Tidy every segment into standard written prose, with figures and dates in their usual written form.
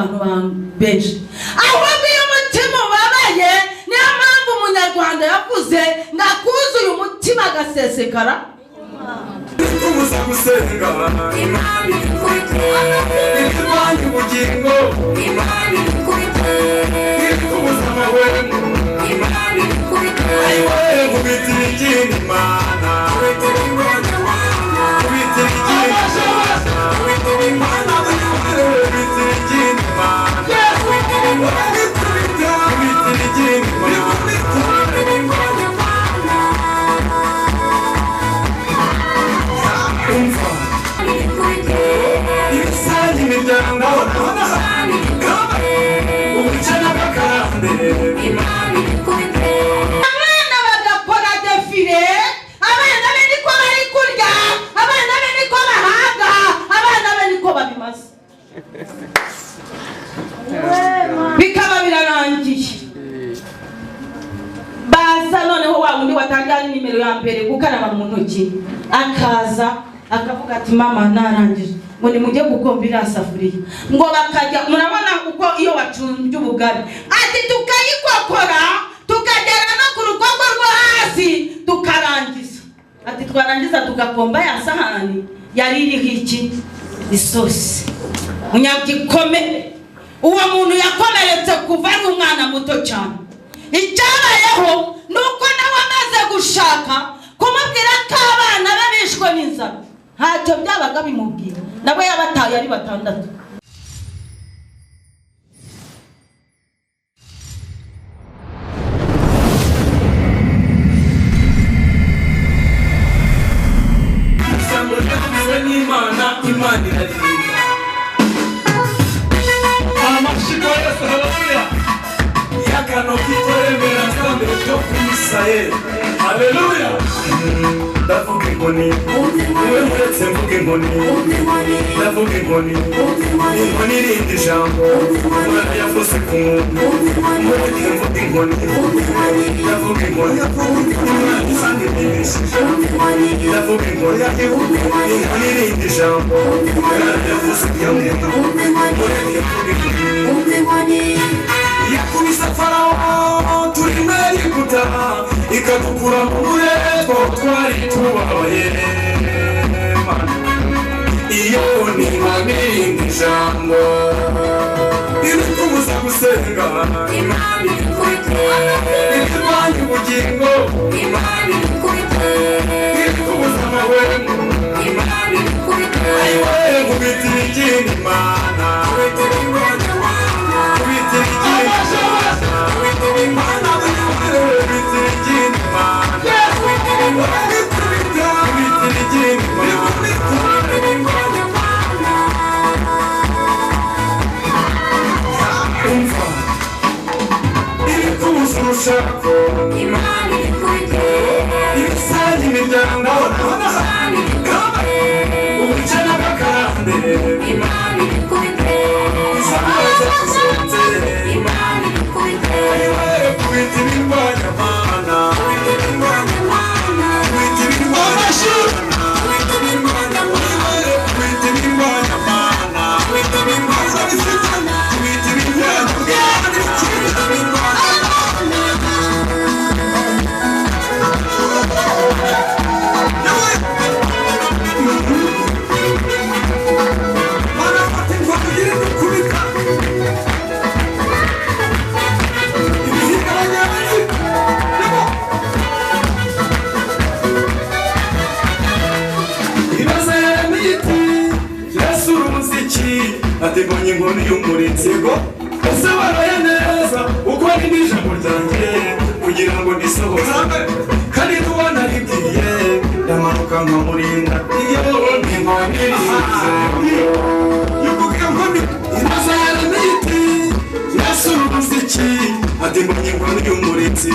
bantu benshi ahubwo iyo umutima ubabaye niyo mpamvu umunyarwanda yavuze ngakuzuye umutima agasesekara Wifuza gusenga Imana ikubite Irwanya ubugingo Imana ikubite Wifuza amahwemo Imana ikubite Ayiwe nkubitira ikindi Imana Nkubitira Imana Nkubitira ikindi Nkubitira Imana Nkubitira ikindi Imana Nkubitira Imana Nkubitira ikindi Imana Ibisangi imiryango ubukene bw'akarande abana bagakora defile abana be niko bari kurya abana be niko bahaga abana be niko babimaze bikaba birarangiye baza noneho wa wundi watangira nimero ya mbere gukaraba mu ntoki akaza akavuga ati mama narangije ngo ni mujye gukombira safuriya ngo bakajya murabona uko iyo wacumbye ubugari ati tukayikokora tukagera no ku rugogo rwo hasi tukarangiza ati twarangiza tugakomba ya sahani yari iriho iki isosi munyagikome uwo muntu yakomeretse kuva ari umwana muto cyane icyabayeho nuko nawe amaze gushaka kumubwira ko abana be bishwe n'inzara ntacyo byabaga bimubwira nabo yabataye ari 6. Imana irarinda amashyigo yose haleluya yakano kitoremera nsambe cyo kumisaye haleluya ndavuga inkoni niwe muretse mvuga inkoni ndavuga inkoni inkoni irindi jambo umwana yavuze ku muntu mureke mvuga inkoni ndavuga inkoni imana isanga imigishije ndavuga inkoni inkoni irindi jambo umwana yavuze ku muntu mureke mvuga inkoni yakubise farawo turi muri gutaha ikadukura mu murego twari tubabaye iyo ni nk'irindi jambo irikubuza gusenga Imana ikubite irwanya ubugingo Imana ikubite irikubuza amahwemo Imana ikubite ayiwe nkubitira ikindi Imana nkubitira Imana nkubitira ikindi nkubitira Imana nkubitira ikindi Imana nkubitira Imana nkubitira ikindi Imana umva irikubuza urushako Imana ikubite ibisangi imiryango ubukene bw'akarande Imana ikubite izamara zakuzenze Imana ikubite ayiwe kubita ibirwanya Mana kubita ibirwanya Mana kubita ibirwanya Mana kubita ibirwanya Mana kubita ibirwanya Mana kubita ibirwanya Mana kubita ibirwanya ateganya inkoni y'umurinsego ese waraye neza uko ari n'ijambo ryanjye kugira ngo ndisohoze kandi tubona ribwiye ndamanuka nkamurinda iyo inkoni irize yukuka inkoni inaza yaramiti yasura umuziki ateganya inkoni y'umurinzi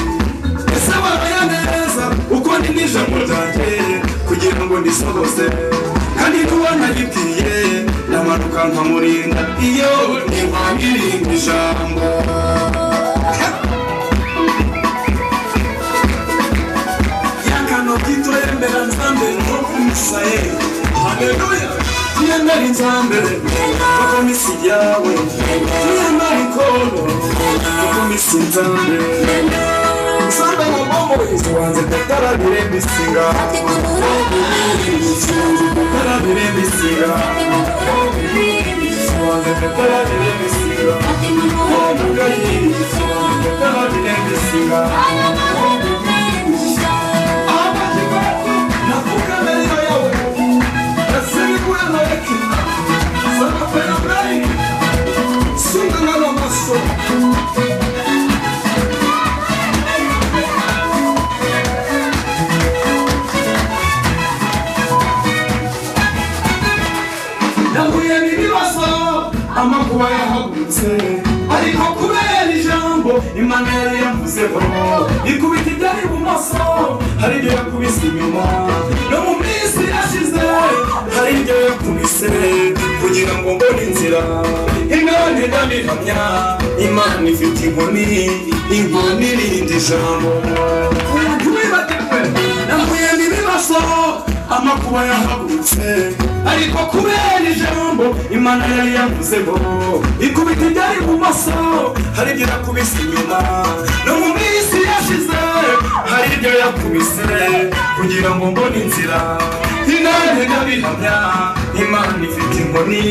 ese waraye neza uko ari n'ijambo ryanjye kugira ngo ndisohoze kandi tubona ribwiye ndamanuka nkamurinda iyo inkoni irindi jambo yakano kitorembera nsambe nko kumisaye haleluya yenda Nambere nzambere kuko misi yawe Nyamara ikono kuko misi nzambere Samba ngomo izo wanze tatarabire bisinga Tatarabire bisinga Izo wanze tatarabire bisinga Mugayi izo wanze tatarabire bisinga Nafuka melio yawe Nasemi kuya noeki Samba pena blai Sunga ngalo maso Nahuye n'ibibazo amakuba yahagurutse ariko kubera ijambo Imana yari yavuzeho ikubita ibyari ibumoso hari ibyo yakubise inyuma no mu minsi yashize hari ibyo yakubise kugira ngo mbone inzira Imana ndabihamya Imana ifite inkoni irindi jambo ntiwibagirwe nahuye n'ibibazo amakuba yahagurutse ariko kubera ijambo Imana yari yavuzeho ikubita ibyari ibumoso hari ibyo yakubise inyuma no mu minsi yashize hari ibyo yakubise kugira ngo mbone inzira Imana ndabihamya Imana ifite inkoni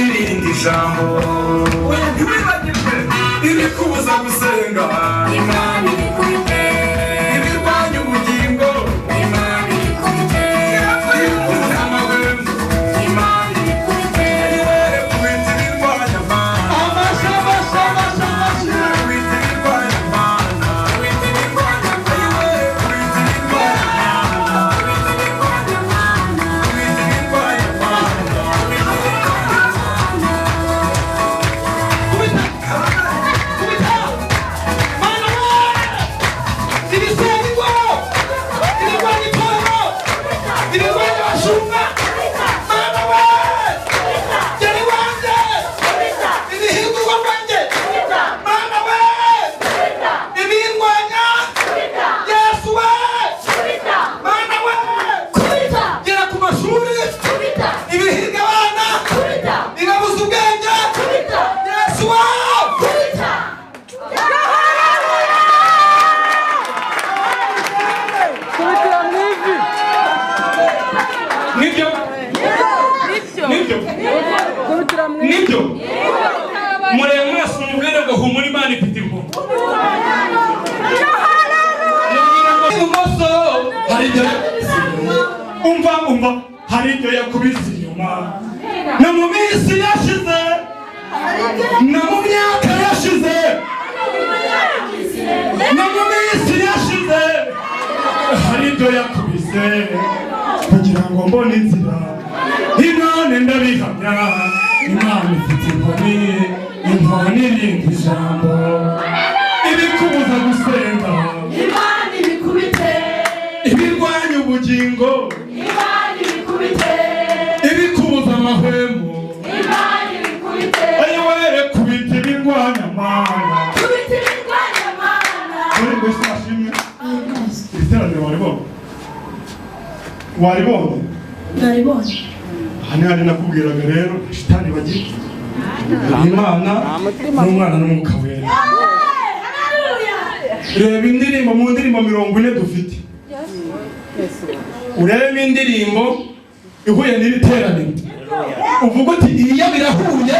irindi jambo ntiwibagirwe ibikubuza gusenga Imana ibikubite ibirwanya ubugingo Imana ibikubite Imana ibikubite kubita ibirwanya Imana kubita ibirwanya Imana kubita ibirwanya nibyo murebe mwese umubwire ngo humura Imana ifite inkoni ibumoso hari ibyo umva hari ibyo yakubise inyuma no mu minsi yashize no mu myaka yashize no mu minsi yashize hari ibyo yakubise kugira ngo mbone inzira Imana ndabihamya Imana ifite inkoni irindi jambo ibikubuza gusenga Imana ibikubite ibirwanya ubugingo Imana ibikubite ibikubuza amahwemo Imana ibikubite ayiwere kubita ibirwanya Imana kubita ibirwanya Imana muri bose ashimwe iterambere waribonye Hani nakubwiraga rero shitani bagiye Imana n'umwana n'umwuka wera reba indirimbo mu ndirimbo 40 dufite urebe indirimbo ihuye n'ibiteraniro uvuga uti iya birahuye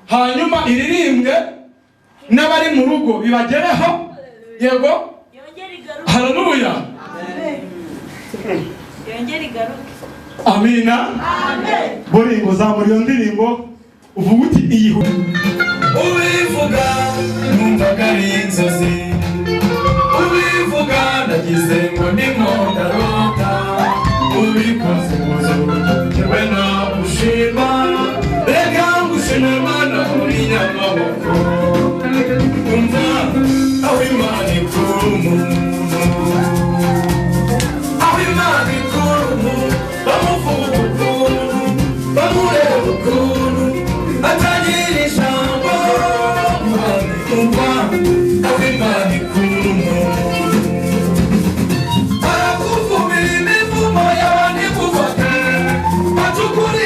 hanyuma iririmbwe n'abari mu rugo bibagereho yego haleluya yongera igaruke amina amen Bolingo zamura iyo ndirimbo uvuga uti iyi ubivuga numvaga ari inzozi ubivuga nagize ngo ndimo ndarota ubikoze muzewe na ushima reka ngushime Imana uri nyamaboko umva aho Imana ikura umuntu aho Imana ikura umuntu bamuvuga ukuntu bamureba ukuntu atagira ijambo umva aho Imana ikura umuntu arakuvumira imivumo y'abandi gufata bacukura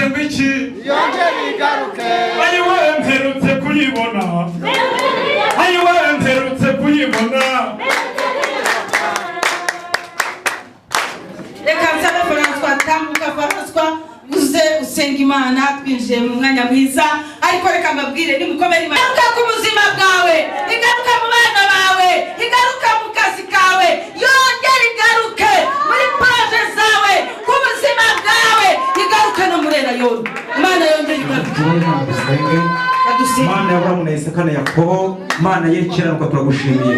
ngo iki yongere igaruke ayiwe mperutse kuyibona ayiwe mperutse kuyibona reka nsabe François tambuka François uze usenga Imana twinjiye mu mwanya mwiza ariko reka mbabwire nimukomere Imana igaruka ku buzima bwawe igaruka mu bana bawe igaruka mu kazi kawe yongere igaruke muri page zawe ku buzima bwawe igaruka no murera yone Imana yongere igaruke Mana y'Aburahamu na Isaka na Yakobo, Mana y'ikiranuka turagushimiye.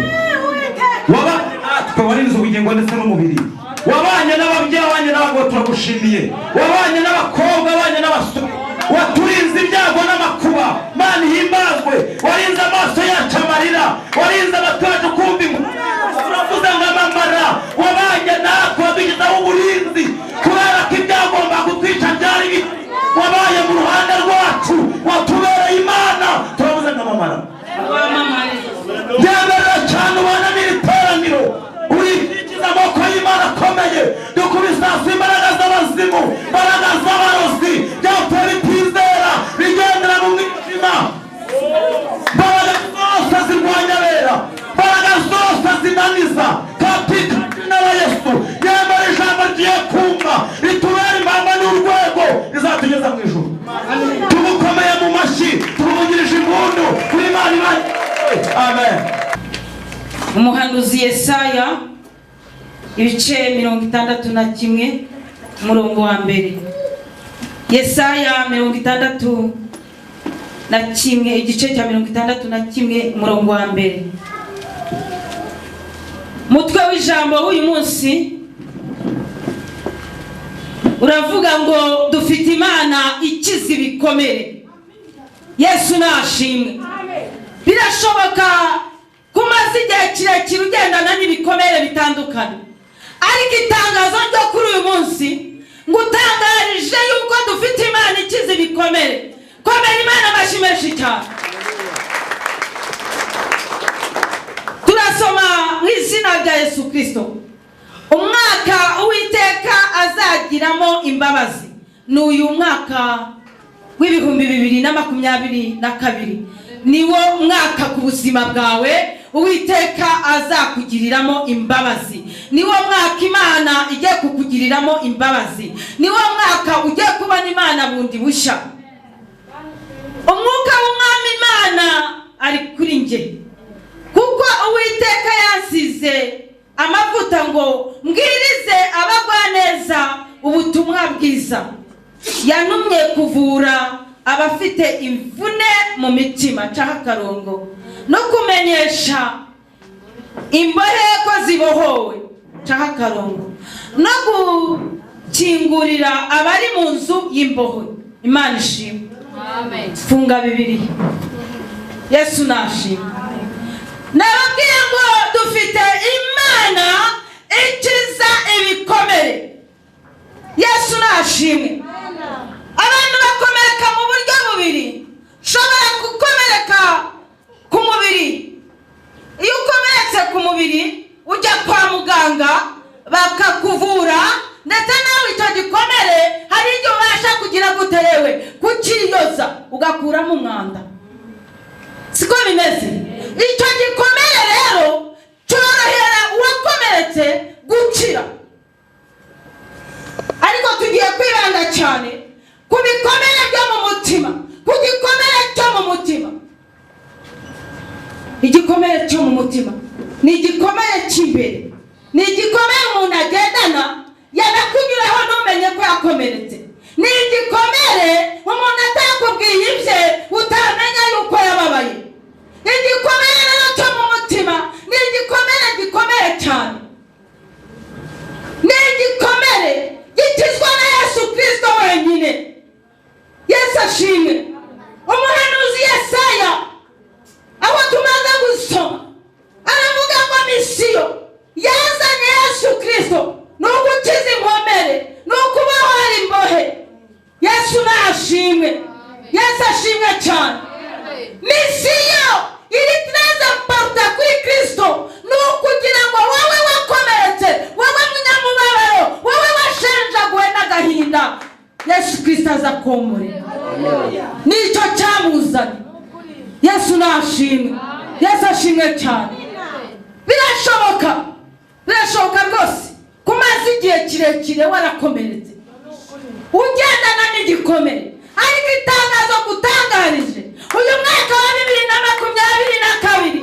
Wabanye natwe warinze ubugingo ndetse n'umubiri. Wabanye n'ababyeyi wabanye n'abagabo turagushimiye. Wabanye n'abakobwa wabanye n'abasore. Waturinze ibyago n'amakuba. Mana ihimbazwe. Warinze amaso yacu amarira. Warinze abaturage kumva inkuru. Uravuze ngo amamara. Wabanye natwe wadugizeho uburinzi. Kubera ko ibyagomba kutwica byari bihari. Wabaye mu ruhande rwacu. Watubereye Imana. Turavuze ngo amamara. Yemerera cyane ubona n'iteraniro. Urikiza amaboko y'Imana akomeye. Dukubisasa imbaraga z'abazimu, imbaraga z'abarozi, byapfuye bitizera, bigendera mu mwijima. Imbaraga zose zirwanya abera, imbaraga zose zinaniza. Katika jina la Yesu, yemera ijambo rigiye kumva, ritubera impamba n'urwego, rizatugeza mu ijuru. Tumukomeye mu mashyi, tumuvugirije impundu, kuri Imana. Amen. Umuhanuzi Yesaya ibice 61 umurongo wa mbere. Yesaya 61 igice cya 61 umurongo wa mbere. Mutwe w'ijambo w'uyu munsi uravuga ngo dufite Imana ikiza ibikomere. Yesu nashimwe. Birashoboka kumaze igihe kirekire ugendana n'ibikomere bitandukanye, ariko itangazo ryo kuri uyu munsi ngutangarije yuko dufite Imana ikiza ibikomere. Komera Imana amashyi menshi cyane. Turasoma mu izina rya Yesu Kristo. Umwaka Uwiteka azagiramo imbabazi ni uyu mwaka w'ibihumbi 2022. Niwo mwaka ku buzima bwawe Uwiteka azakugiriramo imbabazi. Niwo mwaka Imana igiye kukugiriramo imbabazi. Niwo mwaka ugiye kubona Imana bundi busha. Umwuka w'Umwami Imana ari kuri nge, kuko Uwiteka yansize amavuta ngo mbwirize abagwaneza ubutumwa bwiza. Yanumye kuvura abafite imvune mu mitima cy'akarongo no kumenyesha imbohe ko zibohowe cy'akarongo no gukingurira abari mu nzu y'imbohe. Imana ishimwe. Amen. Funga Bibiliya. Yesu nashimwe. Nababwiye ngo dufite Imana ikiza ibikomere. Yesu nashimwe. Abantu bakomereka mu buryo bubiri. Shobora gukomereka ku mubiri. Iyo ukomeretse ku mubiri ujya kwa muganga bakakuvura, ndetse nawe icyo gikomere hari igihe ubasha kugira guterewe kukiyoza ugakuramo umwanda. Siko bimeze. Icyo gikomere rero cyorohera uwakomeretse gukira. Ariko tugiye kwibanda cyane ku bikomere byo mu mutima, ku gikomere cyo mu mutima. Igikomere cyo mu mutima ni igikomere cy'imbere, ni igikomere umuntu agendana yanakunyuraho ntumenye ko yakomeretse. Ni igikomere umuntu atakubwiye ibye utamenya yuko yababaye. Igikomere rero cyo mu mutima ni igikomere gikomeye cyane. Ni igikomere gikizwa na Yesu Kristo wenyine. Yesu ashimwe. Umuhanuzi Yesaya aho tumaze gusoma aravuga ngo misiyo yazanye Yesu Kristo ni ugukiza inkomere, ni ukubohora imbohe. Yesu nashimwe. Yesu ashimwe cyane. Misiyo iri très important kuri Kristo ni ukugira ngo wowe wakomeretse, wowe munyamubabaro, wowe washenjaguwe n'agahinda, Yesu Kristo azakomore. Nicyo cyamuzanye. Yesu nashimwe. Yesu ashimwe cyane. Birashoboka rwose kumaze igihe kirekire warakomeretse ugendana n'igikomere, ariko itangazo gutangarije uyu mwaka wa 2022 ni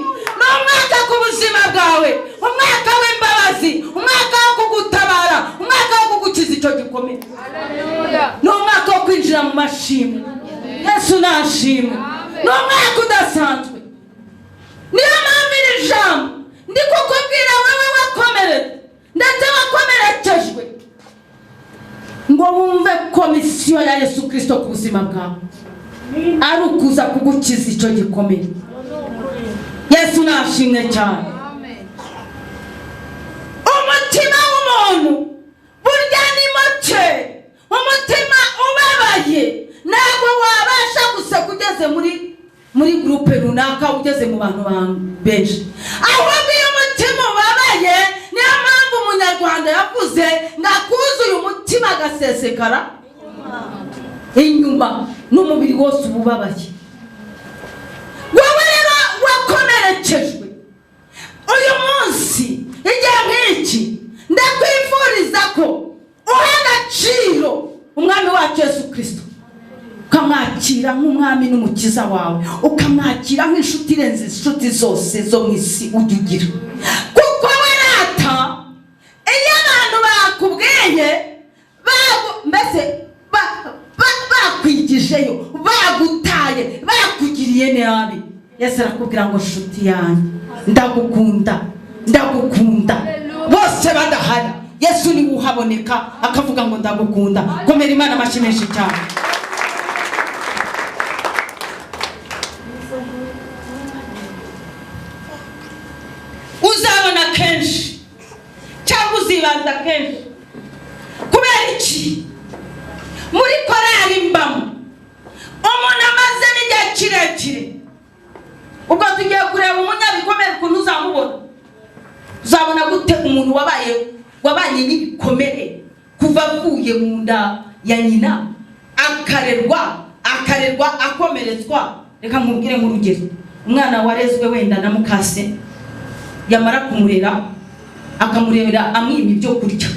umwaka ku buzima bwawe, umwaka w'imbabazi, umwaka wo kugutabara, umwaka wo kugukiza icyo gikomere. Ni umwaka wo kwinjira mu mashimwe. Yesu nashimwe. Ni umwaka udasanzwe. Niyo mpamvu iri jambo ndi kukubwira wewe wakomeretse ndetse wakomerekejwe ngo wumve komisiyo ya Yesu Kristo ku buzima bwawe ari ukuza kugukiza icyo gikomere. Yesu nashimwe cyane. Umutima w'umuntu burya ni muke, umutima ubabaye ntabwo wabasha gusa kugeze muri groupe runaka, ugeze mu bantu benshi. Ahubwo iyo umutima ubabaye, niyo mpamvu umunyarwanda yavuze ngakuzuye umutima agasesekara inyuma n'umubiri wose ububabaye. Wowe rero wakomerekejwe uyu munsi igihe nk'iki, ndakwifuriza ko uha agaciro umwami wacu Yesu Kristo, ukamwakira nk'umwami n'umukiza wawe, ukamwakira nk'inshuti irenze inshuti zose zo mu isi ujya ugira. Kuko we rata iyo abantu bakubwiye mbese bakwigijeyo, bagutaye, bakugiriye nabi, Yesu arakubwira ngo nshuti yanjye ndagukunda. Bose badahari Yesu ni uhaboneka akavuga ngo ndagukunda. Komera Imana amashyi menshi cyane. Uzabona kenshi cyangwa uzibanza kenshi. Kubera iki? Muri korali mbamo umuntu amaze n'igihe kirekire, ubwo tugiye kureba umunyabikomere ukuntu uzamubona. Uzabona gute umuntu wabanye n'ibikomere kuva avuye mu nda ya nyina akarerwa akomeretswa. Reka nkubwire nk'urugero, umwana warezwe wenda na mukase, yamara kumurera akamurebera amwima ibyo kurya.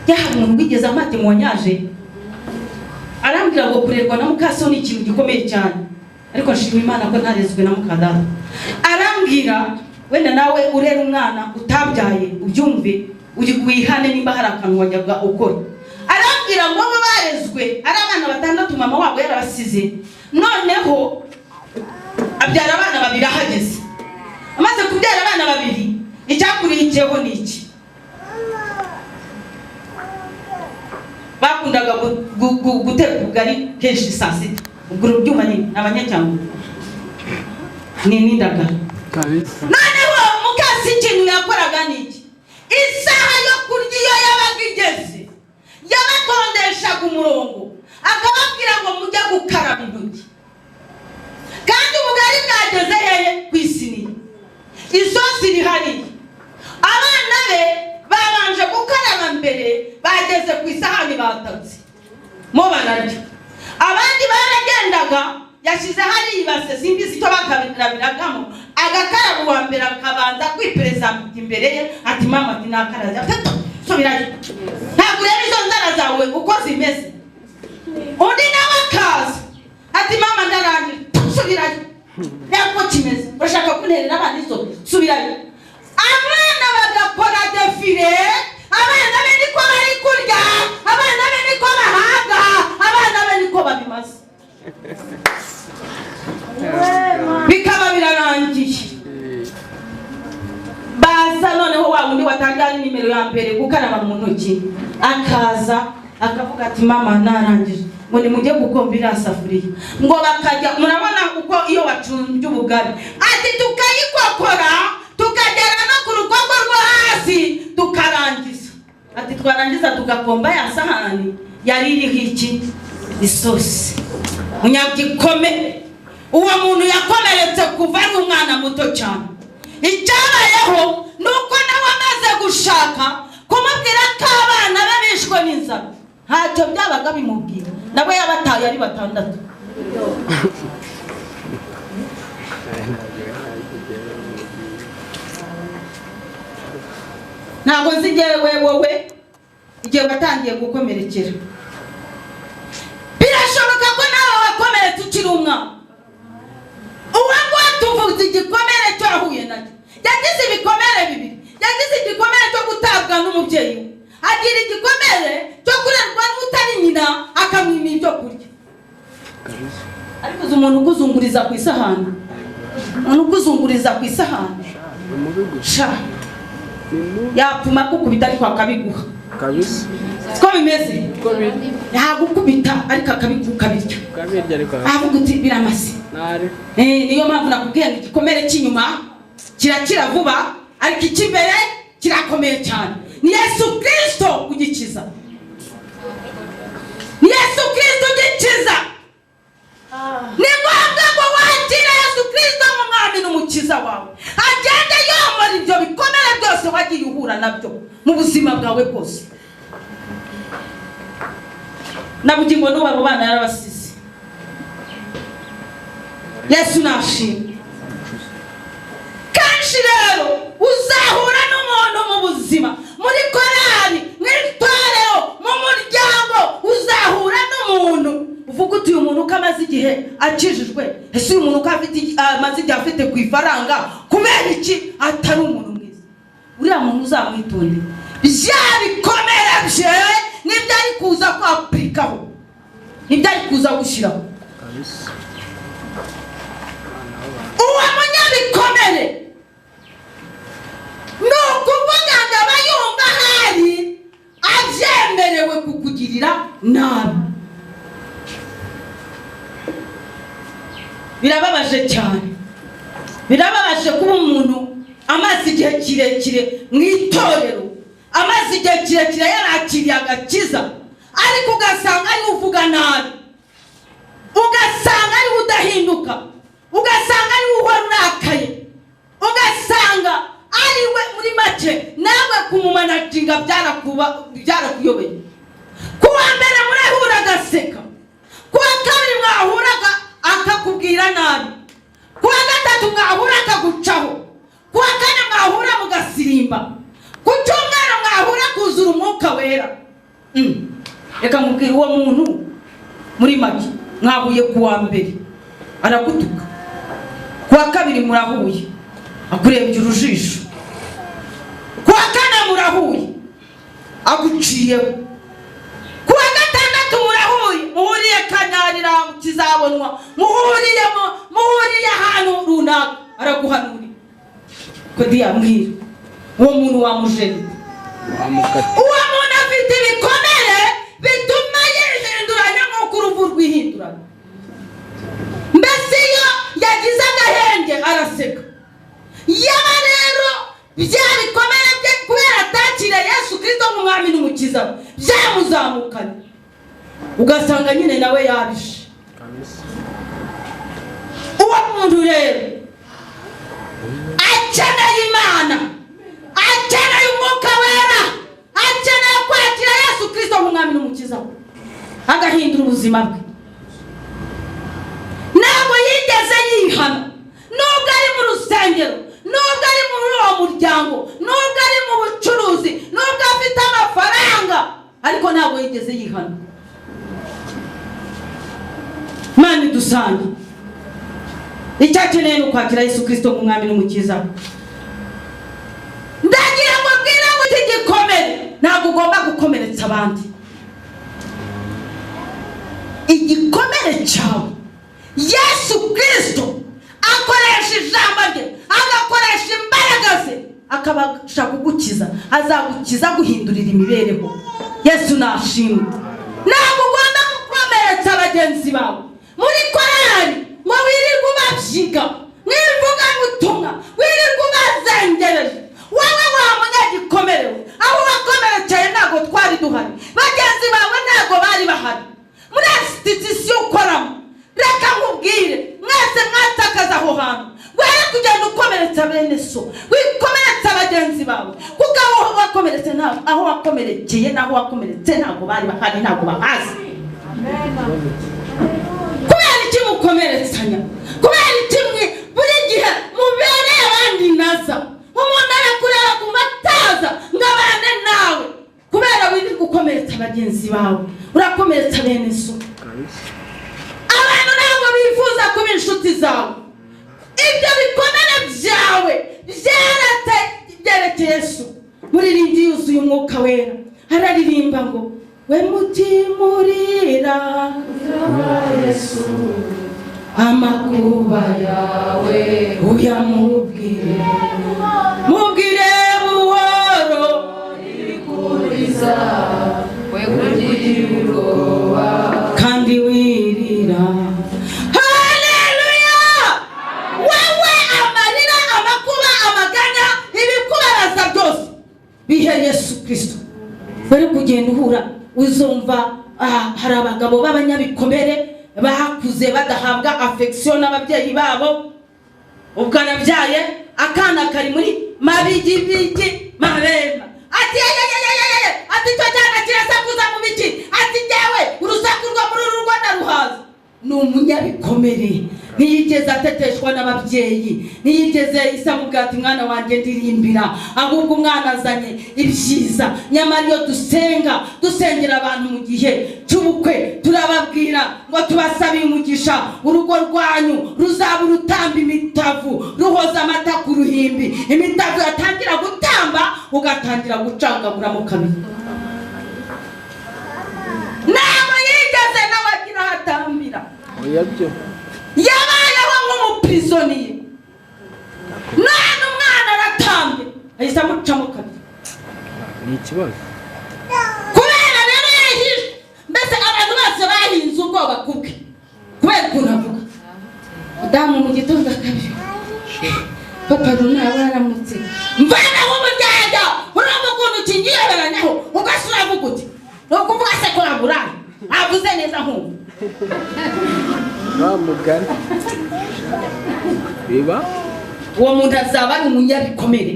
Yaha umuntu wigeze amate mu wanyaje arambwira ngo kurerwa na mukase ni ikintu gikomeye cyane, ariko nshimira Imana ko ntarezwe na mukadada. Arambwira wenda nawe urera umwana utabyaye ubyumve wihane nimba hari akantu wajyaga ukora. Arambwira ngo bo barezwe ari abana 6 mama wabo yarabasize, noneho abyara abana 2 ahageze. Amaze kubyara abana 2, icyakurikiyeho ni iki? Bakundaga guteka ubugari kenshi saa sita. Ubwo ubyumva ni abanyacyangwa ni n'indagara. Noneho mukasi ikintu yakoraga ni iki? Isaha yo kurya iyo yabaga igeze, yabatondeshaga umurongo akababwira ngo mujye gukaraba intoki. Kandi ubugari bwageze hehe? Ku isiniya. Isosi iri hariya. Abana be babanje gukaraba mbere, bageze ku isahani batatse mo bararya. Abandi baragendaga, yashize hari ibase simbizi icyo bakabirabiragamo, agakaraba uwa mbere akabanza kwipereza imbere ye ati mama ati nakaraza subirayo, ntabwo rero izo nzara zawe uko zimeze. Undi nawe akaza ati mama ndarangira subirayo, ntabwo kimeze urashaka kunterera abana izo subirayo. Abana bagakora defile, abana be niko bari kurya, abana be niko bahaga, abana be niko babimaze. Bikaba birarangiye. Baza noneho wa wundi watangaye nimero ya mbere gukaraba mu ntoki akaza akavuga ati mama narangije ngo ni mujye gukombira safuriya. Ngo bakajya, murabona uko iyo wacunje ubugari ati tukayikokora tukagera no ku rugogo rwo hasi tukarangiza. Ati twarangiza tugakomba ya sahani yari iriho iki? Isosi. Munyagikome uwo muntu yakomeretse kuva ari umwana muto cyane. Icyabayeho nuko nawe amaze gushaka kumubwira ko abana babishwe n'inzara. ntacyo byabaga bimubwira, nawe yabataye ari batandatu. Ntabwo nzigewe wowe igihe watangiye gukomerekera. Birashoboka ko nawe wakomeretse ukiri umwana. Uwa tuvuze igikomere cyo ahuye nacyo. Yagize ibikomere bibiri. Yagize igikomere cyo gutabwa n'umubyeyi. Agira igikomere cyo kurerwa n'utari nyina akamwima ibyo kurya. Ariko umuntu ukuzunguriza ku isahani. Umuntu ukuzunguriza ku isahani. Sha. Yapfuma kukubita ariko akabiguha. Kabisa. Siko bimeze. Yagukubita ariko akabiguha birya. Kabirya ariko. Avuga uti biramase. Nari. Niyo mpamvu nakubwiye ngo igikomere cy'inyuma kirakira vuba ariko ikimbere kirakomeye cyane. Ni Yesu Kristo ugikiza. Ni Yesu Kristo ugikiza. Ni ngombwa ngo wakire Yesu Kristo nk'umwami n'umukiza wawe. Agende yomora ibyo bikomere byose wagiye uhura nabyo mu buzima bwawe bwose. Nabugingo n'uwabo bana yarabasize. Yesu nashimwe. Kanshi rero uzahura n'umuntu mu buzima, muri korali, mw'itorero, mu muryango, uzahura n'umuntu uvuga uti uyu muntu ko amaze igihe akijijwe, ese uyu muntu ko amaze igihe afite ku ifaranga kubera iki atari umuntu mwiza. Uriya muntu uzamwitonde, bikomere byewe nibyo ari kuza kwapurikaho, nibyo ari kuza gushyiraho. Uwa munyabikomere nukuvuga ngo aba yumva hari abyemerewe kukugirira nabi. Birababaje cyane. Birababaje kuba umuntu amaze igihe kirekire mu itorero, amaze igihe kirekire yarakiriye agakiza, ariko ugasanga ari uvuga nabi, ugasanga ari udahinduka, ugasanga ari uhora urakaye, ugasanga ari we muri make nawe kumumanaginga byarakuyobeye. Kuwa mbere murahura agaseka, kuwa kabiri mwahuraga akakubwira nabi, kuwa gatatu mwahura akagucaho, kuwa kane mwahura mugasirimba, ku cyumweru mwahura kuzura umwuka wera. Reka mubwire uwo muntu muri make mwahuye kuwa mbere aragutuka, kuwa kabiri murahuye akurebye urujisho, kuwa kane murahuye aguciyeho, kuwa gatandatu murahuye muhuriye Kanyarira kizabonwa, muhuriye ahantu runaka araguhanura ko diyamwira uwo muntu wamujene. Uwo muntu afite ibikomere bituma yihinduranya nk'uko uruvu rwihinduranya. Mbese iyo yagize agahenge araseka. Yaba rero bya bikomere bye kubera atakira Yesu Kristo nk'umwami n'umukiza byamuzamukanye, ugasanga nyine nawe yabishe. Uwo muntu rero akeneye Imana, akeneye umwuka wera, akeneye kwakira Yesu Kristo nk'umwami n'umukiza we, agahindura ubuzima bwe. Ntabwo yigeze yihana, nubwo ari mu rusengero, nubwo ari muri uwo muryango, nubwo ari mu bucuruzi, nubwo afite amafaranga, ariko ntabwo yigeze yihana. Mani dusange icyakeneye n'ukwakira Yesu Kristo nk'umwami n'umukiza. Ndagira ngo bwira ngo igikomere ntabwo ugomba gukomeretsa abandi. Igikomere cyawe Yesu Kristo akoresha ijambo rye, agakoresha imbaraga ze, akabasha kugukiza, azagukiza guhindurira imibereho. Yesu nashimwe. Ntabwo ugomba gukomeretsa abagenzi bawe muri korali ngo wirirwe ubabyiga, mwivugabutumwa wirirwe ubazengereje. Wowe wa munyagikomere, aho wakomerekeye ntabwo twari duhari, bagenzi bawe ntabwo bari bahari muri institution ukoramo. Reka nkubwire, mwese mwatakaza aho hantu, wari kugenda ukomeretsa bene so wikomeretsa abagenzi bawe kuko aho wakomeretse ntaho aho wakomerekeye naho wakomeretse ntago bari bahari ntago bahazi kubera iki mukomeretsanya kubera iki buri gihe mubereye abandi naza umuntu arakureba kumataza ngabane nawe kubera windi gukomeretsa abagenzi bawe urakomeretsa bene so abantu ntabwo bifuza kuba inshuti zawe ibyo bikomere byawe byerekeye Yesu muririmbyi yuzuye umwuka wera araririmba ngo we mutimurira Yesu amakuba yawe uyamubwire mubwire buhoro ikuriza we kugirirwa kandi wirira. Haleluya! Wewe amarira amakuba amaganya ibikubabaza byose bihe Yesu Kristo. Bari kugenda uhura uzumva hari abagabo b'abanyabikomere bakuze badahabwa affection n'ababyeyi babo ubwanabyaye akana kari muri mabigibigi marema ati ati cyana kirasakuza mu biki ati jewe urusaku rwo muri rugo ndaruhaza ni umunyabikomere ntiyigeze ateteshwa n'ababyeyi ntiyigeze isamubwira ati mwana wanjye ndirimbira ahubwo umwana azanye ibyiza nyamara iyo dusengera abantu mu gihe cy'ubukwe turababwira ngo tubasabiye umugisha urugo rwanyu ruzaba urutamba imitavu ruhoza amata ku ruhimbi imitavu yatangira gutamba ugatangira gucangagura mu kabiri ntabwo yigeze n'abagira hatambira yabyo yabayeho nk'umuprisoniye none umwana aratambye ahise amuca mu kabiri ni ikibazo kubera rero yahishe mbese abantu bose bahinze ubwoba kubwe kubera ukuntu avuga udamu mu gitondo akabiri papa runaba yaramutse mvana nk'umuryango urumva ukuntu ukingiyeberanyaho ugasura avuga uti ni ukuvuga se ko yaburaye avuze neza nk'ubu mugari biba uwo muntu azaba ari umunyabikomere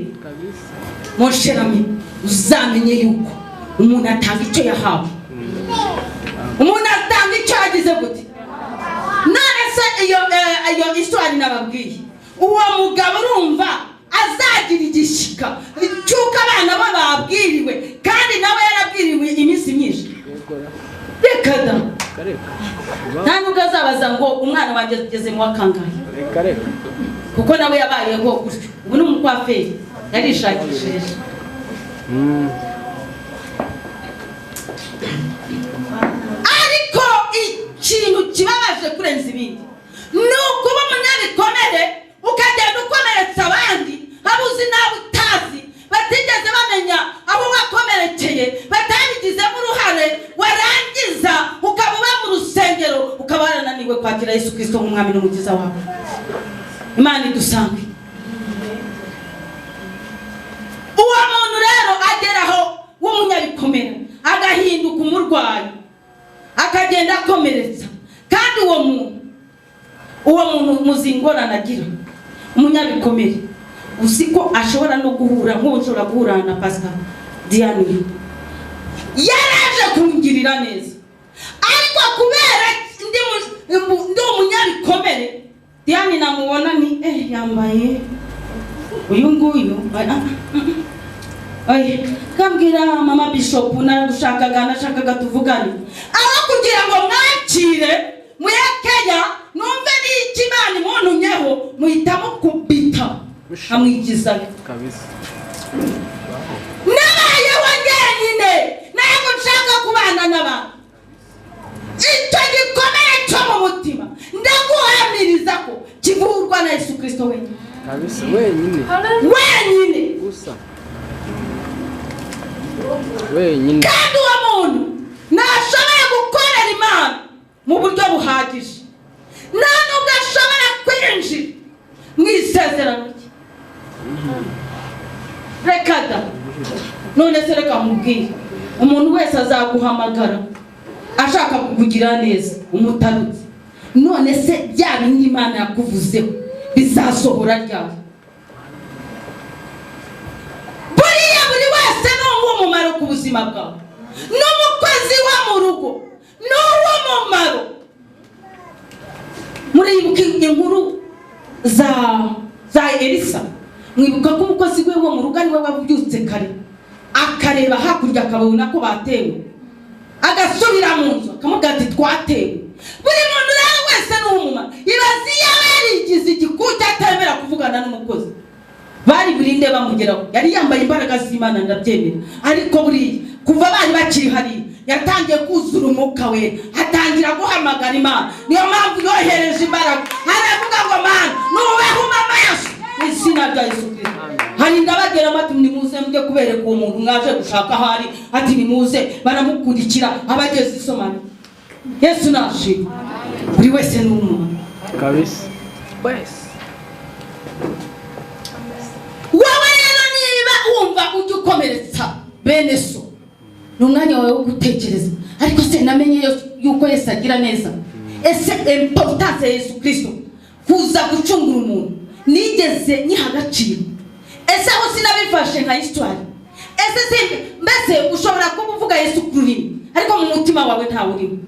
monsherami uzamenye yuko umuntu atanga icyo yahawe umuntu atanga icyo yagize gute none se iyo iswari nababwiye uwo mugabo urumva azagira igishika cyuko abana bo babwiriwe kandi nawe yarabwiriwe iminsi myinshi reka da nta nubwo azabaza ngo umwana wanjye ageze mu wakangaye kuko nawe yabayeho gutyo ubu ni umukwaferi yarishakishije ariko ikintu kibabaje kurenza ibindi ni ukuba umunyabikomere ukagenda ukomeretsa abandi abuzi nawe utazi batigeze bamenya abo wakomerekeye batabigizemo uruhare warangiza ukaba uba mu rusengero ukaba warananiwe kwakira Yesu Kristo nk'umwami n'umukiza wawe. Imana idusange. Uwo muntu rero ageraho w'umunyabikomere agahinduka umurwayi akagenda akomeretsa kandi uwo muntu muzingorana agira umunyabikomere usiko ashobora no guhura nk'ushobora guhura na Pastor Diane yaraje kungirira neza ariko kubera ndi umunyabikomere Diane namubona ni yambaye uyu nguyu kambwira mama Bishop nashakaga tuvugane aho kugira ngo mwakire muyakenya numve ni ikimani muntu nyeho muhitamo kubita amwigiza kabisa nabaye wangenyine ntabwo nshaka kubana n'abantu icyo gikomeye cyo mu mutima ndaguhamiriza ko kivurwa na Yesu Kristo wenyine kabisa wenyine gusa wenyine kandi uwo muntu ntashobora gukorera Imana mu buryo buhagije nta nubwo ashobora kwinjira mu isezerano rye reka da none se reka mubwire umuntu wese azaguhamagara ashaka kukugira neza umutarutse none se bya bindi Imana yakuvuzeho bizasohora ryabo. Buriya buri wese n'umumaro ku buzima bwawe, n'umukozi wa mu rugo n'uw'umumaro. Muribuka inkuru za Elisa, mwibuka ko umukozi we wo mu rugo ari we wabyutse kare akareba hakurya akabona ko batewe, agasubira mu nzu akamubwira ati twatewe. Buri muntu rero wese n'umumaro. Ibaze yaba yarigize igikuta atemera kuvugana n'umukozi, bari burinde bamugeraho. Yari yambaye imbaraga z'Imana ndabyemera, ariko buri kuva bari bakiri hari yatangiye kuzura umwuka we, atangira guhamagara Imana. Niyo mpamvu yohereje imbaraga, aravuga ngo Mana nubeho mama Yesu izina rya Yesu Kristo. Hari ndabagera mati nimuze mujye kubereka uwo muntu mwaje gushaka hari, ati nimuze baramukurikira abageze isomana. Yesu nashi buri wese n'umuntu kabisa wese. Wowe rero niba wumva ujye ukomeretsa bene so, n'umwanya wawe wo gutekereza, ariko se namenye yuko Yesu agira neza. Ese importance ya Yesu Kristo kuza gucungura umuntu nigeze nyihagaciro? Ese aho sinabifashe nka histoire? Ese mbese ushobora kuba uvuga Yesu kururimi ariko mu mutima wawe ntawe urimo?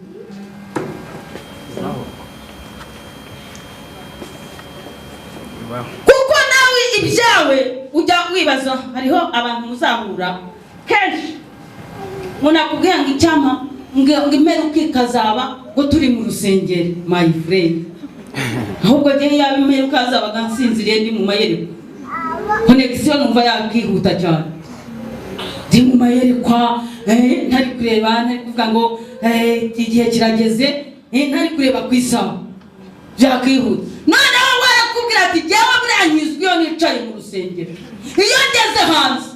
Kuko nawe ibyawe ujya wibaza. Hariho abantu muzahura kenshi munakubwira ngo icyama ngo imperuka ikazaba ngo turi mu rusengero. My friend, ahubwo gihe yaba imperuka azabaga nsinziriye ndi mu mayereko, connection numva yakihuta cyane, ndi mu mayerekwa ntari kureba, ntari kuvuga ngo igihe kirageze, ntari kureba ku isaha byakihuta. Noneho warakubwira ati jyewe buranyizwe iyo nicaye mu rusengero, iyo ngeze hanze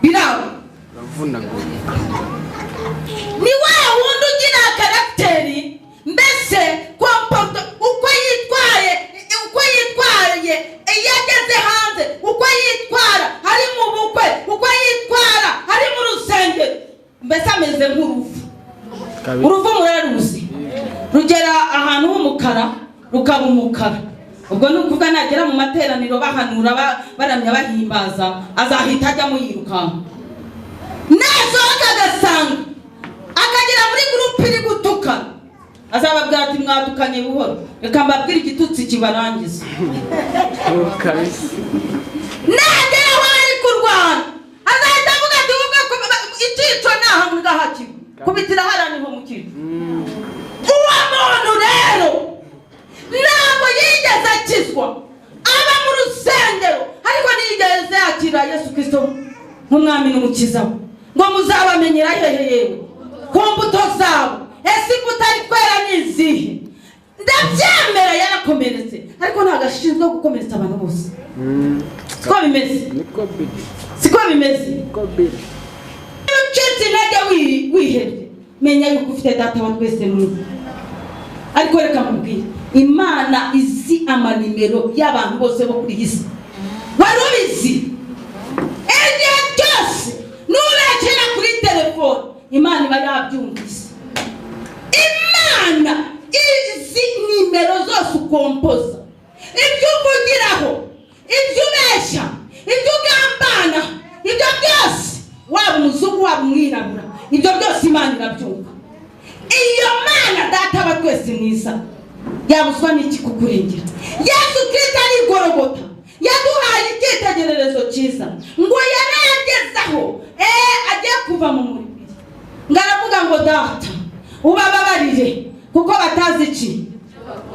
birawe ravunagura. Ni wewe wundi ugira karakteri, mbese komporto uko yitwaye iyo ageze hanze, uko yitwara hari mu bukwe, uko yitwara hari mu rusengero, mbese ameze nk'uruvu. Uruvu muraruzi rugera ahantu h'umukara rukaba umukara. Ubwo nukuvuga nagera mu materaniro bahanura baramya bahimbaza, azahita ajya mu yirukanka. Nazo akagasanga akagera muri groupe iri gutukana, azababwira ati mwadukanye buhoro, reka mbabwire igitutsi kibarangiza. Nagera aho ari kurwana azahita avuga ati ubwo icyico naha mugahaki kubitira haraniho mu kico. Uwo muntu rero ntabwo yigeze akizwa, aba mu rusengero ariko nigeze yakira Yesu Kristo nk'umwami n'umukiza we. Ngo muzabamenyera hehe yewe? Ku mbuto zabo. Ese imbuto ari kwera n'izihe? Ndabyemera yarakomeretse, ariko ntabwo ashinzwe gukomeretsa abantu bose. Siko bimeze? Siko bimeze? Ucitse intege wihebye, menya yuko ufite data wa twese mwiza. Ariko reka mubwire, Imana izi amanimero y'abantu bose bo kuri iyi si. Wari ubizi? Igihe cyose nubekera kuri telefone, Imana iba yabyumvise. Imana izi nimero zose ukompoza, ibyo uvugiraho, ibyo ubeshya, ibyo ugambana, ibyo byose, waba umuzungu waba umwirabura, ibyo byose Imana irabyumva. Iyo Mana data wa twese mwiza yabuzwa n'iki kukurengera? Yesu Kristo ari Golgotha yaduhaye icyitegererezo cyiza, ngo yaragezaho agiye kuva mu mubiri, ngaravuga ngo data ubababarire kuko batazi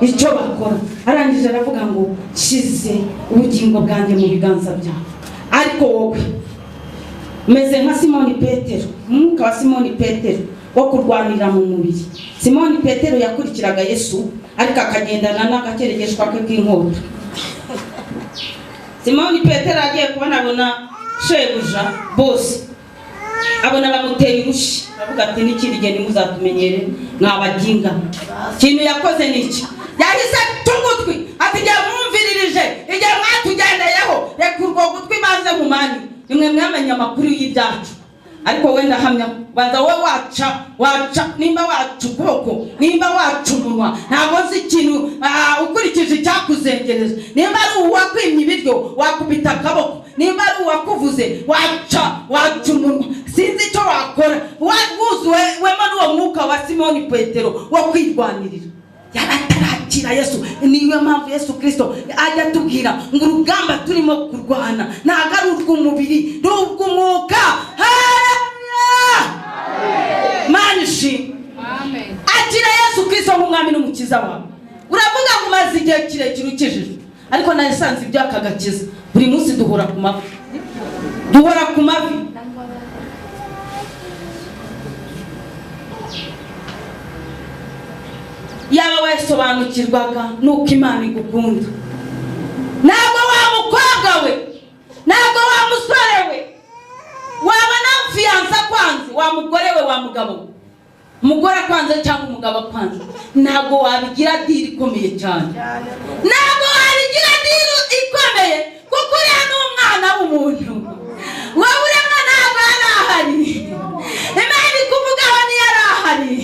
icyo bakora. Arangije aravuga ngo shize ubugingo bwanjye mu biganza byawe. Ariko wowe meze nka Simoni Petero, umwuka wa Simoni Petero wo kurwanira mu mubiri. Simoni Petero yakurikiraga Yesu ariko akagendana n'agakeregeshwa ke k'inkota. Simoni Petero agiye kubona shebuja bose, abona bamuteye urushi, avuga ati n'ikindi gihe nimuzatumenyere mwabaginga. Ikintu yakoze n'iki? Yahise tugutwi ati jya mwumviririje igihe mwatugendeyeho, reka urwo gutwi maze nkumani, nimwe mwamenye amakuru y'ibyacu. ariko wenda hamya banza wowe waca nimba waca ukuboko nimba waca umunwa ntabwo nzi ikintu ukurikije icyakuzengereza nimba ari uwakwimye ibiryo wakubita akaboko nimba ari uwakuvuze waca umunwa sinzi icyo wakora wuzuwe wema n'uwo mwuka wa Simoni Petero wo kwirwanirira yabatarakira Yesu. Niyo mpamvu Yesu Kristo ajya atubwira ngo urugamba turimo kurwana ntabwo ari urw'umubiri n'urw'umwuka. Manishi amen. Akira Yesu Kristo nk'umwami n'umukiza wawe. Uravuga ngo umaze igihe kirekire ukijijwe, ariko nasanze ibyakagakiza buri munsi duhora ku mavi, yaba wasobanukirwaga nuko Imana igukunda, ntabwo wa mukobwa we, ntabwo wa musore we, waba na fiyansa kwanze, wa mugore we, wa mugabo we, umugore kwanze cyangwa umugabo kwanze, ntabwo wabigira diri ikomeye cyane, ntabwo wabigira diri ikomeye kuko uri n'umwana w'umuntu. Wowe uremwa ntabwo yarahari, Imana ikuvugaho ntiyarahari,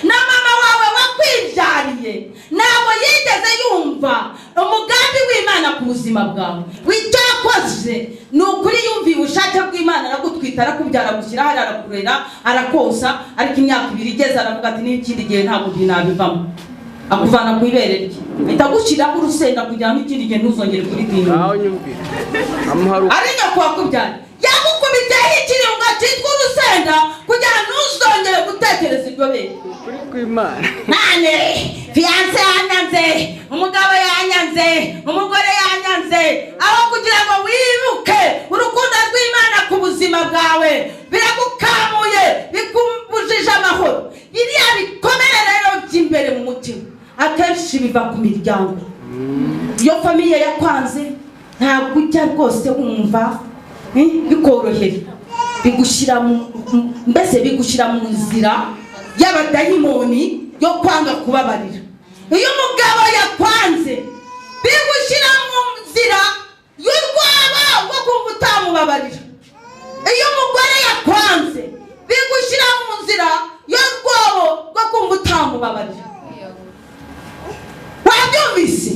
na mama wawe wakwibyariye ntabwo yigeze yumva umugambi w'Imana ku buzima bwawe. Wicyakoze ni ukuri yumviye ubushake bw'Imana, aragutwita, arakubyara, agushyira hari, arakurera, arakosa, ariko imyaka 2 igeze aravuga ati n'ikindi gihe ntabwo binabivamo, akuvana ku ibere rye, ahita agushyiraho urusenda kugira ngo ikindi gihe ntuzongere kuritinda. Ari nyoko wakubyara yagukubiteho ikirungo cyitwa urusenda kugira ngo ntuzongere gutekereza iryo bere. Nane fiyanse yanyanze, umugabo yanyanze, umugore yanyanze, aho kugira ngo wibuke urukundo rw'Imana ku buzima bwawe, biragukamuye, bikumbujije amahoro. Biriya bikomere rero by'imbere mu mutima akenshi biva ku miryango. Iyo famiye yakwanze ntabwo ujya rwose wumva bikorohera, bigushyira mu nzira y'abadayimoni yo kwanga kubabarira. Iyo umugabo yakwanze bigushyira mu nzira y'urwaba rwo kumva utamubabarira. Iyo umugore yakwanze bigushyira mu nzira y'urwabo rwo kumva utamubabarira. Wabyumvise?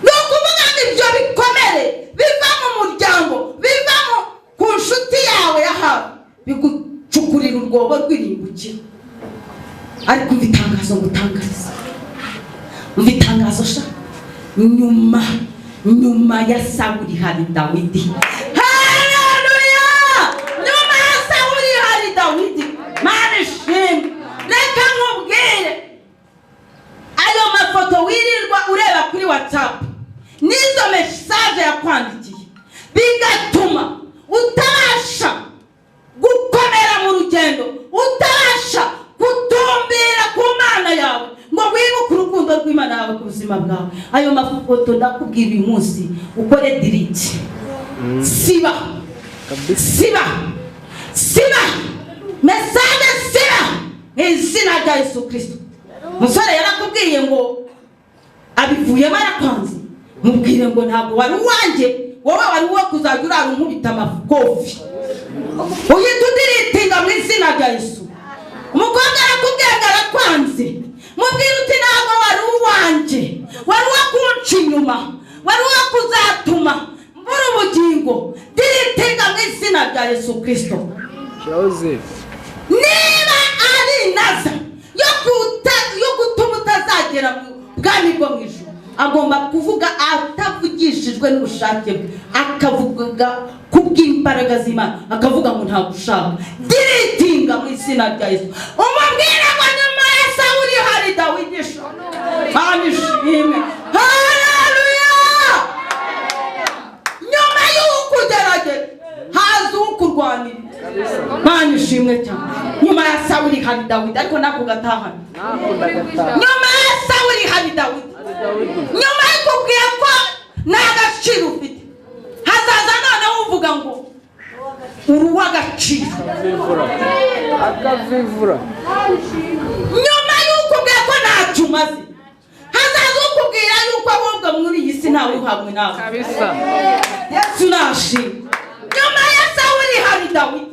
Ni ukuvuga ngo ibyo bikomere biva mu muryango, biva ku nshuti yawe yahawe, bigucukurira urwobo rw'irimbukiro. Ariko ibitangazo gutangaza, ibitangazo sha nyuma ya Sawuli hari Dawidi. Haleluya! Nyuma ya Sawuli hari Dawidi. Manishim, reka nkubwire ayo mafoto wirirwa ureba kuri WhatsApp nizo message yakwandikiye bigatuma utabasha gukomera mu rugendo, utabasha kutumbira ku Mana yawe ngo wibuke urukundo rw'Imana yawe ku buzima bwawe. Ayo mafoto ndakubwira uyu munsi ukore delete, siba message, siba izina rya Yesu Kristo. Musore yarakubwiye ngo abivuyemo arakwanze, mubwire ngo ntabwo wari uwanjye, wowe wari uwo kuzajya urara unkubita amakofi. Uhita udiritinga mu izina rya Yesu. Umukobwa arakubwiye ngo arakwanze, mubwire uti ntabwo wari uwanjye, wari uwo kunca inyuma, wari uwo kuzatuma mbura ubugingo. Diritinga mu izina rya Yesu Kristo. Niba ari naza yo gutuma utazagera mu bwami bwo mu ijuru, agomba kuvuga atavugishijwe n'ubushake bwe, akavuga kubw'imbaraga z'Imana, akavuga ngo nta gushaka. Diritinga mu izina rya Yesu. Umubwire ngo nyuma ya Sawuli hari Dawidi. Manishimwe. Haleluya! Nyuma y'ukugerageza haza ukurwanira. Manishimwe cyane. Nyuma ya Sawuli hari Dawidi, ariko nako gatahana. Nyuma ya Sawuli hari Dawidi. Nyuma y'ukubwiye ko n'agaciro ufite, hazaza none uvuga ngo uruwa agaciro. Nyuma y'ukubwiye ko ntacyo umaze, hazaza ukubwira yuko ahubwo muri iyi si ntawe uhamwe nawe. Yesu nashimwe. Nyuma ya Sawuli hari Dawidi.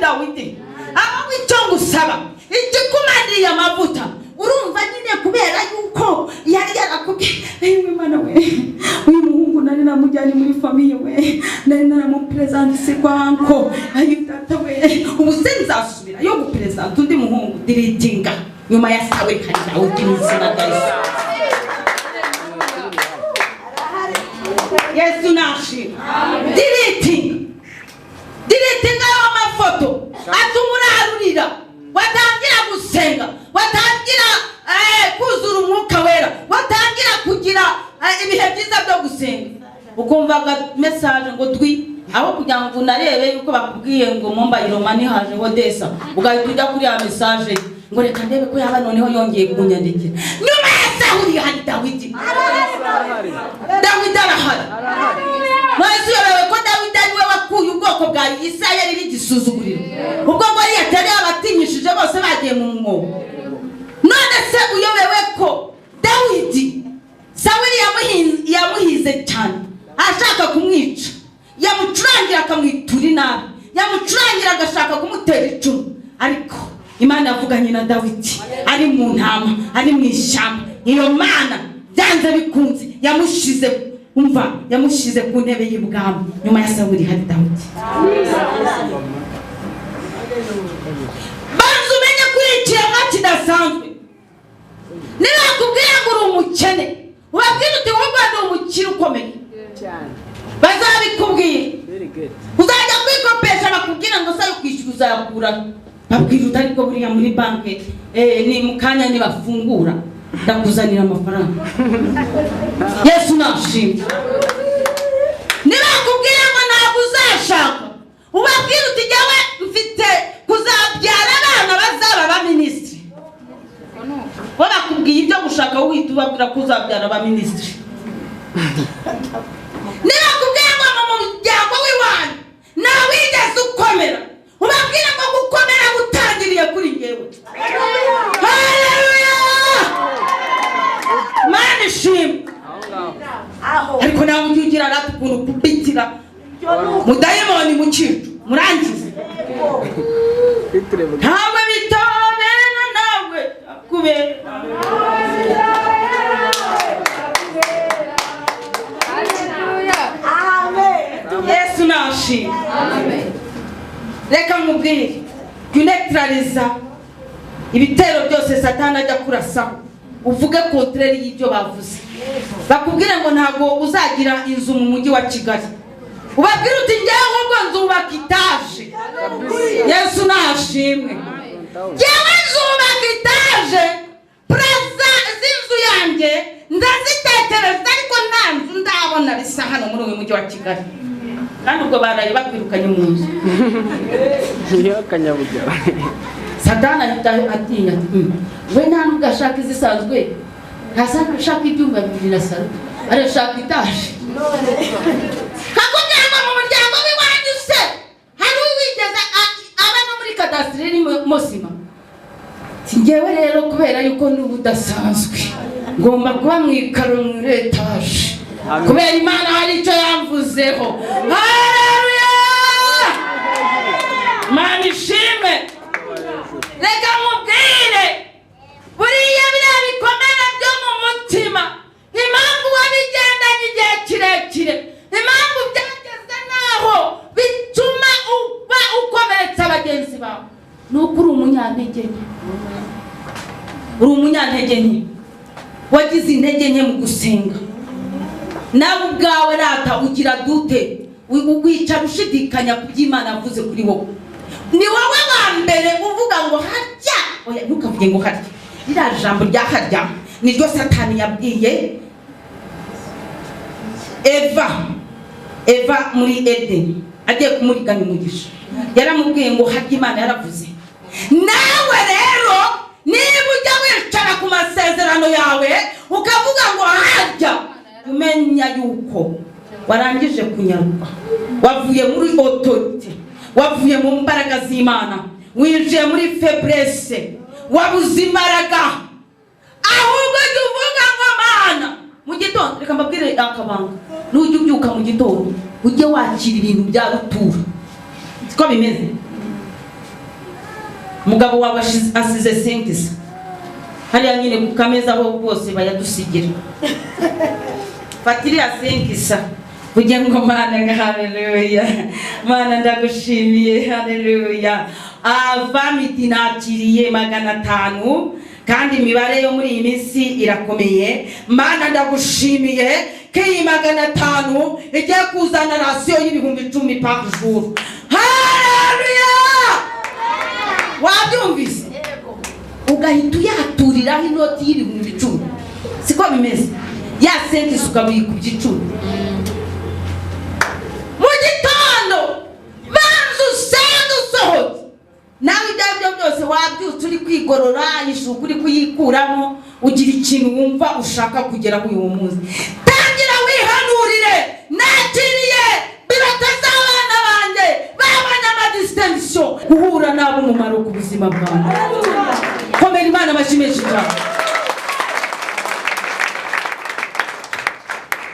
Dawidi aho icyo ngusaba igikumaniye amavuta urumva nyine kubera yuko yari yarakubwiye Imana we uyu muhungu nari namujyanye muri famiye we nari naramupresentise kwanko ayitata we ubu sinzasubira yo gupresent undi muhungu diritinga nyuma ya sawe kandi Dawidi n'izina rya Yesu nashi diritinga amafoto atumurarurira watangira gusenga watangira kuzura umwuka wera watangira kugira ibihe byiza byo gusenga ukumvaga message ngo twi aho kugira ngo unarebe yuko bakubwiye ngo mumbayiro mani haje Odessa ugahita ujya kuri ya message ngo reka ndebe ko yaba noneho yongeye kunyandikira nyuma ya Sawuli hari Dawidi arahari maze yewe ko Dawidi ariwe wakuye ubwoko bwa Isirayeli b'igisuzuguriro ubwo ngo yatari abatinyishije bose bagiye mu mwobo none se uyobewe ko Dawidi Sawuli yamuhize cyane ashaka kumwica yamucurangira akamwitura inabi yamucurangira agashaka kumutera icumu ariko Imana yavuganye na Dawidi ari mu ntama ari mu ishyamba iyo Mana byanze bikunze yamushize ku ntebe y'ubwami nyuma ya Sawuli hari Dawidi banzu menye kurikiye kidasanzwe niba kubwiye ngo uri umukene ubabwira uti wowe Rwanda umukire ukomeye bazabikubwira uzajya kwikopesha bakubwira ngo sayo kwishyura uzayakura babwira utari ko buriya muri banke ni mukanya nibafungura ndakuzanira amafaranga Yesu nashimye niba kubwiye ngo ntabwo uzashaka ubabwira uti jyawe mfite kuzabyara abana bazaba ba ministry bakubwiye ibyo gushaka uhita ubabwira kuzabyara ba ministry niba kubwiye ngo mu muryango w'iwanyu nawe wigeze ukomera ubabwira ngo gukomera gutangiriye kuri ngewe haleluya Mana ishimwe ariko nawe ujye ugira rati ukuntu kubitira mudayimoni mu kintu murangize ntawe bitabera nawe kubera Yesu nashimwe reka nkubwire kuneutraliza ibitero byose Satani ajya kurasaho uvuge contraire y'ibyo bavuze bakubwira ngo ntago uzagira inzu mu mujyi wa Kigali ubabwira uti ngewe ngo nzubaka itaje Yesu nashimwe ngewe nzubaka itaje plaza z'inzu yanjye ndazitekereza ariko nta nzu ndabona bisa hano muri uyu mujyi wa Kigali kandi ubwo baraye bakwirukanye mu nzu iyo kanyabujya Satani atinya we nta nubwo ashaka izisanzwe ntasanga ashaka ibyumba bibiri na salo arashaka itaje kakubwira ngo mu muryango w'iwanyu se hari uwigeze aba no muri kadasitiri muzima ngewe rero kubera yuko ndi ubudasanzwe ngomba kuba mu ikaro muri etaje kubera Imana hari icyo yamvuzeho haleluya Mana ishimwe reka mubwire buriya biriya bikomere byo mu mutima impamvu wabigendanye igihe kirekire impamvu byageze naho bituma uba ukomeretsa bagenzi bawe nuko uri umunyantege nke wagize intege nke mu gusenga nawe ubwawe rata ugira dute wicara ushidikanya ku by'Imana yavuze kuri wowe ni wowe wa mbere uvuga ngo harya oya ntukavuge ngo harya ira jambo rya harya niryo Satani yabwiye Eva muri Eden agiye kumuriganya umugisha yaramubwiye ngo harya Imana yaravuze nawe rero niba ujya wicara ku masezerano yawe ukavuga ngo harya umenya yuko warangije kunyaruka wavuye muri autorité wavuye mu mbaraga z'Imana winjiye muri faiblesse wabuze imbaraga ahubwo uvuga ngo Mana mu gitondo reka mbabwire akabanga n'ujye ubyuka mu gitondo ujye wakira ibintu bya rutura siko bimeze umugabo wawe asize Sangiza hariya nyine ku kameza aho bose bayadusigira fatiriya Sangiza kugira ngo Mana haleluya Mana ndagushimiye haleluya avamiti nakiriye 500 kandi imibare yo muri iyi minsi irakomeye Mana ndagushimiye ko iyi 500 igiye kuzana rasiyo y'ibihumbi 10 par jour haleluya wabyumvise ugahita uyaturiraho inoti y'ibihumbi 10 siko bimeze ya Sangiza ukabikubye 10 mu gitondo banzu senga usohotse nawe ibyo byose wabyutse uri kwigorora ishuka uri kuyikuramo ugira ikintu wumva ushaka kugera kuri uwo munsi tangira wihanurire nakiriye birata z'abana banjye babanya amadistinction guhura nabo umumaro ku buzima bwawe komera Imana bashimishe cyane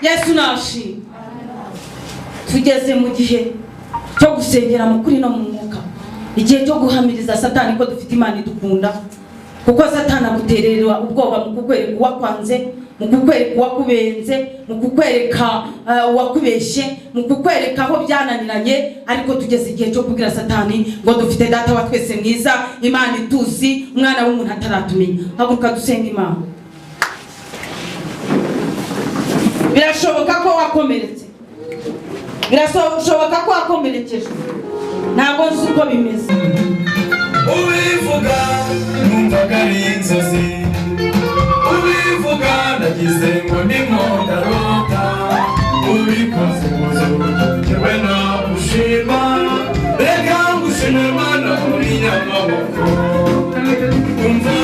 Yesu nashi tugeze mu gihe cyo gusengera mu kuri no mu mwuka igihe cyo guhamiriza Satani ko dufite Imana idukunda kuko Satani agutererwa ubwoba mu kukwereka uwakwanze mu kukwereka uwakubenze mu kukwereka uwakubeshye mu kukwereka aho byananiranye ariko tugeze igihe cyo kubwira Satani ngo dufite data wa twese mwiza Imana ituzi umwana w'umuntu ataratumenya haguruka dusenga Imana birashoboka ko wakomeretse birashoboka ko wakomerekeje ntabwo nzi uko bimeze ubivuga numvaga ari inzozi ubivuga nagize ngo ndimo ndarota ubikoze njyewe nagushima reka ngushime Mana uri nyamaboko umva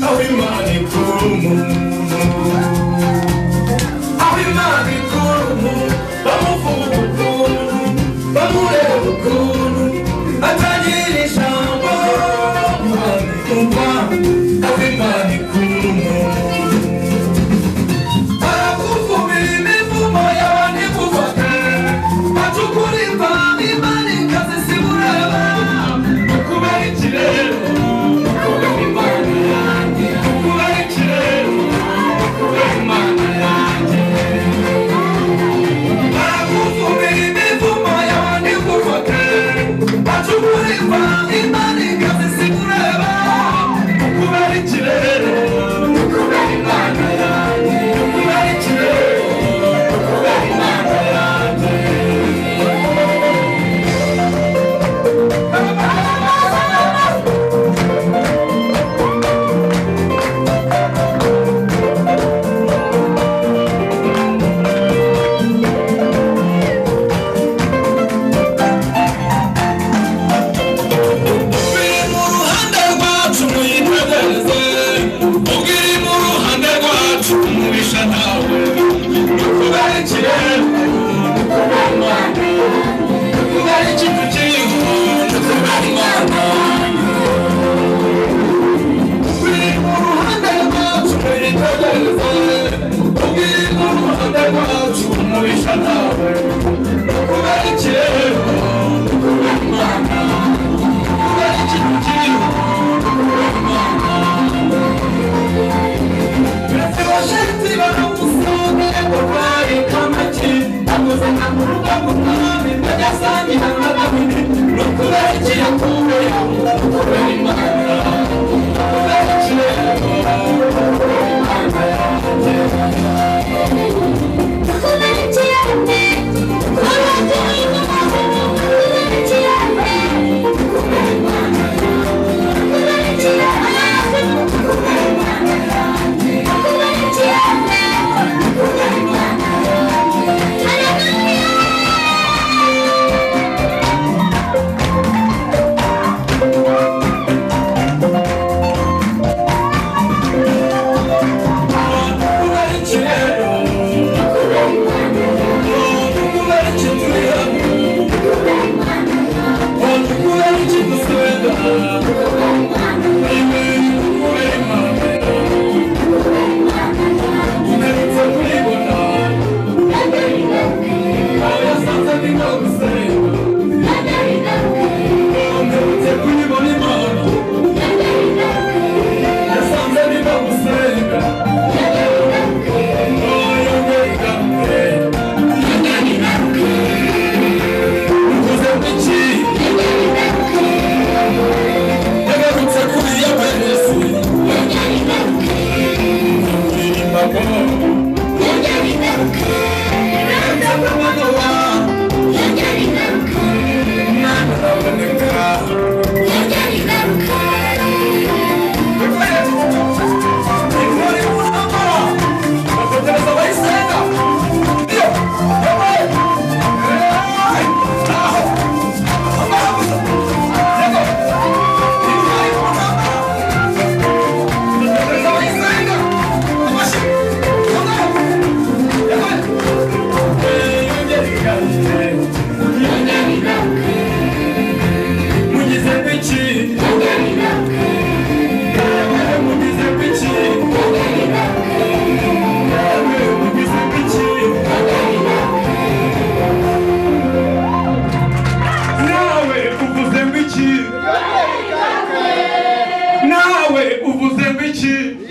aho Imana ikura umuntu aho Imana ikura umuntu bamuvuga ukuntu bamureba ukuntu atagira ijambo umva aho Imana ikura umuntu barakuvumira imivumo y'abandi kuvaka bacukurirwa Imana ikazisibureba kubera ikirere kubera Imana yanjye kubera ikirere kubera Imana yanjye barakuvumira imivumo y'abandi kuvaka bacukurirwa Imana ikazisibureba kubera ikirere kubera Imana yanjye kubera ikirere kubera Imana yanjye biri mu ruhande rwacu muyitegereze ubwiri mu ruhande rwacu umubisha nawe kubera ikirere kubera Imana kubera ikintu kiriho kubera Imana biri mu ruhande rwacu muyitegereze ubwiri mu ruhande rwacu umubisha nawe kubera ikirere kubera Imana kubera ikintu kiriho kubera Imana birasibashenti baramusonge kurwari kamaki akoze nka muruga kumwami ndajasangira n'ababiri no kubera ikiyakuwe kubera Imana kubera ikirere kubera Imana yanjye kubera ikirere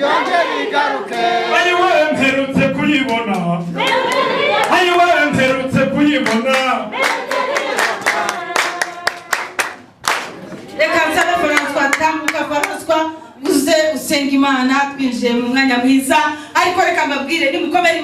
yongere igaruke. ayiwe mperutse kuyibona ayiwe mperutse kuyibona. Reka nsabe François tambuka François uze usenga Imana twinjiye mu mwanya mwiza ariko reka mbabwire ni mukomere